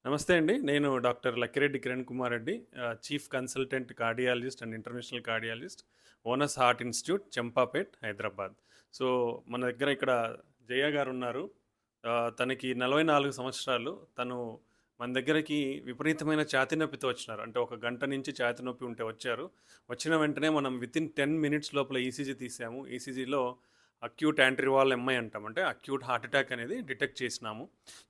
నమస్తే అండి. నేను doctor Lakkireddy Kiran Kumar Reddy, chief consultant cardiologist and international cardiologist, onus heart institute, Champapet, Hyderabad. So, మన దగ్గర ఇక్కడ జయ గారున్నారు. తనకి 44 సంవత్సరాలు. తను మన దగ్గరకి విపరీతమైన ఛాతీ నొప్పితో వచ్చినారు. అంటే ఒక గంట నుంచి ఛాతీ నొప్పి ఉంటే వచ్చారు. వచ్చిన వెంటనే మనం వితిన్ 10 మినిట్స్ లోపల ఈసీజీ తీసాము. ఈసీజీలో అక్యూట్ యాంట్రివాల్ ఎంఐ అంటాం. అంటే అక్యూట్ హార్ట్ అటాక్ అనేది డిటెక్ట్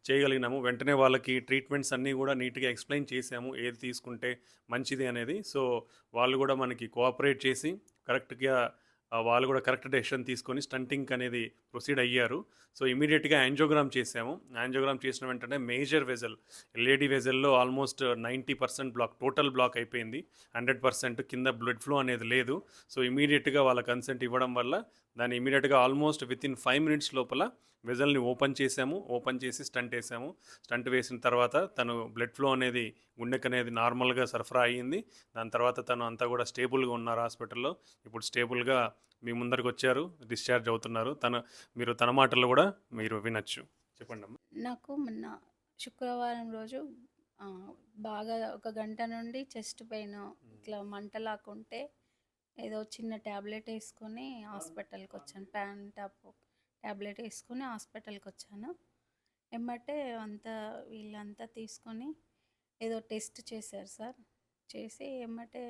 చేయగలిగినాము. వెంటనే వాళ్ళకి ట్రీట్మెంట్స్ అన్నీ కూడా నీట్గా ఎక్స్ప్లెయిన్ చేసాము, ఏది తీసుకుంటే మంచిది అనేది. సో వాళ్ళు కూడా మనకి కోఆపరేట్ చేసి కరెక్ట్గా వాళ్ళు కూడా కరెక్ట్ డెసిషన్ తీసుకొని స్టంటింగ్ అనేది ప్రొసీడ్ అయ్యారు. సో ఇమీడియట్గా యాంజియోగ్రామ్ చేసాము. యాంజియోగ్రామ్ చేసిన వెంటనే మేజర్ వెజల్, ఎల్ఏడి వెజల్లో ఆల్మోస్ట్ 90% బ్లాక్, టోటల్ బ్లాక్ అయిపోయింది. 100% కింద బ్లడ్ ఫ్లో అనేది లేదు. సో ఇమీడియట్గా వాళ్ళ కన్సెంట్ ఇవ్వడం వల్ల దాన్ని ఇమీడియట్గా ఆల్మోస్ట్ వితిన్ 5 మినిట్స్ లోపల వెజల్ని ఓపెన్ చేసాము. ఓపెన్ చేసి స్టంట్ వేసాము. స్టంట్ వేసిన తర్వాత తను బ్లడ్ ఫ్లో అనేది గుండెకి అనేది నార్మల్గా సరఫరా అయ్యింది. దాని తర్వాత తను అంతా కూడా స్టేబుల్గా ఉన్నారు హాస్పిటల్లో. ఇప్పుడు స్టేబుల్గా మీ ముందరికి వచ్చారు, డిశ్చార్జ్ అవుతున్నారు. మీరు తన మాటల్లో కూడా మీరు వినొచ్చు. చెప్పండి అమ్మా. నాకు మొన్న శుక్రవారం రోజు బాగా ఒక గంట నుండి చెస్ట్ పెయిన్ ఇట్లా మంటలాకుంటే ఏదో చిన్న ట్యాబ్లెట్ వేసుకొని హాస్పిటల్కి వచ్చాను. టాప్ ట్యాబ్లెట్ వేసుకొని హాస్పిటల్కి వచ్చాను. ఎమ్మటే వీళ్ళంతా తీసుకొని ఏదో టెస్ట్ చేశారు సార్. చేసి ఎమ్మటే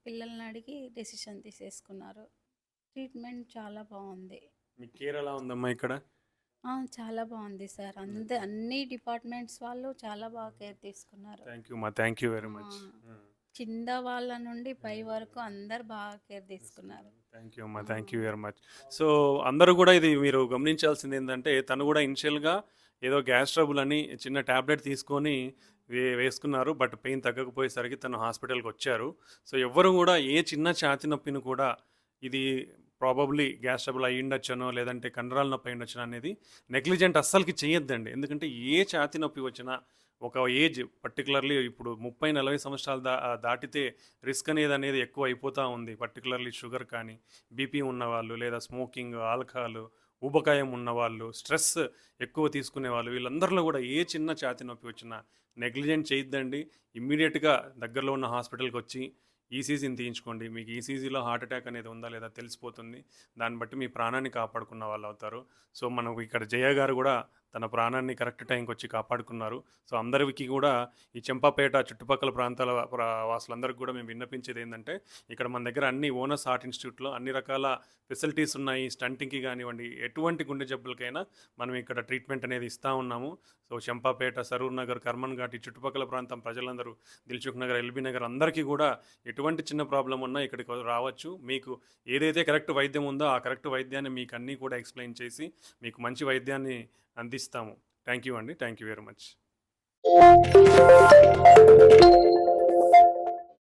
పిల్లల్ని అడిగి డెసిషన్ తీసేసుకున్నారు. ట్రీట్మెంట్ చాలా బాగుంది. మీ కేర్ ఎలా ఉందమ్మా ఇక్కడ? చాలా బాగుంది సార్. అన్ని డిపార్ట్మెంట్స్ వాళ్ళు చాలా బాగా కేర్ తీసుకున్నారు. Thank you very much. కింద వాళ్ళ నుండి పై వరకు అందరు బాగా కేర్ తీసుకున్నారు. థ్యాంక్ యూ అమ్మా, thank you very much. So అందరూ కూడా ఇది మీరు గమనించాల్సింది ఏంటంటే, తను కూడా ఇనిషియల్గా ఏదో గ్యాస్ ట్రబుల్ అని చిన్న ట్యాబ్లెట్ తీసుకొని వేసుకున్నారు. బట్ పెయిన్ తగ్గకపోయేసరికి తను హాస్పిటల్కి వచ్చారు. సో ఎవ్వరు కూడా ఏ చిన్న ఛాతీ నొప్పిని కూడా ఇది ప్రాబబ్లీ గ్యాస్ ట్రబుల్ అయ్యి ఉండొచ్చనో లేదంటే కండరాల నొప్పి అయ్యి ఉండొచ్చనో అనేది నెగ్లిజెంట్ అస్సలకి చేయొద్దండి. ఎందుకంటే ఏ ఛాతీ నొప్పి వచ్చినా ఒక ఏజ్ పర్టికులర్లీ ఇప్పుడు 30-40 సంవత్సరాలు దాటితే రిస్క్ అనేది ఎక్కువ అయిపోతూ ఉంది. పర్టికులర్లీ షుగర్ కానీ, బీపీ ఉన్నవాళ్ళు, లేదా స్మోకింగ్, ఆల్కహాల్, ఊబకాయం ఉన్నవాళ్ళు, స్ట్రెస్ ఎక్కువ తీసుకునే వాళ్ళు, వీళ్ళందరిలో కూడా ఏ చిన్న ఛాతీ నొప్పి వచ్చినా నెగ్లిజెంట్ చేయొద్దండి. ఇమ్మీడియట్గా దగ్గరలో ఉన్న హాస్పిటల్కి వచ్చి ఈసీజీని తీయించుకోండి. మీకు ఈసీజీలో హార్ట్ అటాక్ అనేది ఉందా లేదా తెలిసిపోతుంది. దాన్ని బట్టి మీ ప్రాణాన్ని కాపాడుకున్న వాళ్ళు అవుతారు. సో మనకు ఇక్కడ జయ గారు కూడా తన ప్రాణాన్ని కరెక్ట్ టైంకి వచ్చి కాపాడుకున్నారు. సో అందరికీ కూడా ఈ చెంపాపేట చుట్టుపక్కల ప్రాంతాల వాసులందరికీ కూడా మేము విన్నపించేది ఏంటంటే, ఇక్కడ మన దగ్గర అన్ని ఓనస్ హార్ట్ ఇన్స్టిట్యూట్లో అన్ని రకాల ఫెసిలిటీస్ ఉన్నాయి. స్టంటింగ్కి కానివ్వండి, ఎటువంటి గుండె జబ్బులకైనా మనం ఇక్కడ ట్రీట్మెంట్ అనేది ఇస్తూ ఉన్నాము. సో చెంపాపేట, సరూర్ నగర్, కర్మన్ ఘాట్, ఈ చుట్టుపక్కల ప్రాంతం ప్రజలందరూ, దిల్సుఖ్ నగర్, ఎల్బీ నగర్ అందరికీ కూడా ఎటువంటి చిన్న ప్రాబ్లం ఉన్నా ఇక్కడికి రావచ్చు. మీకు ఏదైతే కరెక్ట్ వైద్యం ఉందో ఆ కరెక్ట్ వైద్యాన్ని మీకు అన్నీ కూడా ఎక్స్ప్లెయిన్ చేసి మీకు మంచి వైద్యాన్ని అందిస్తాము. థ్యాంక్ యూ అండి. Thank you very much.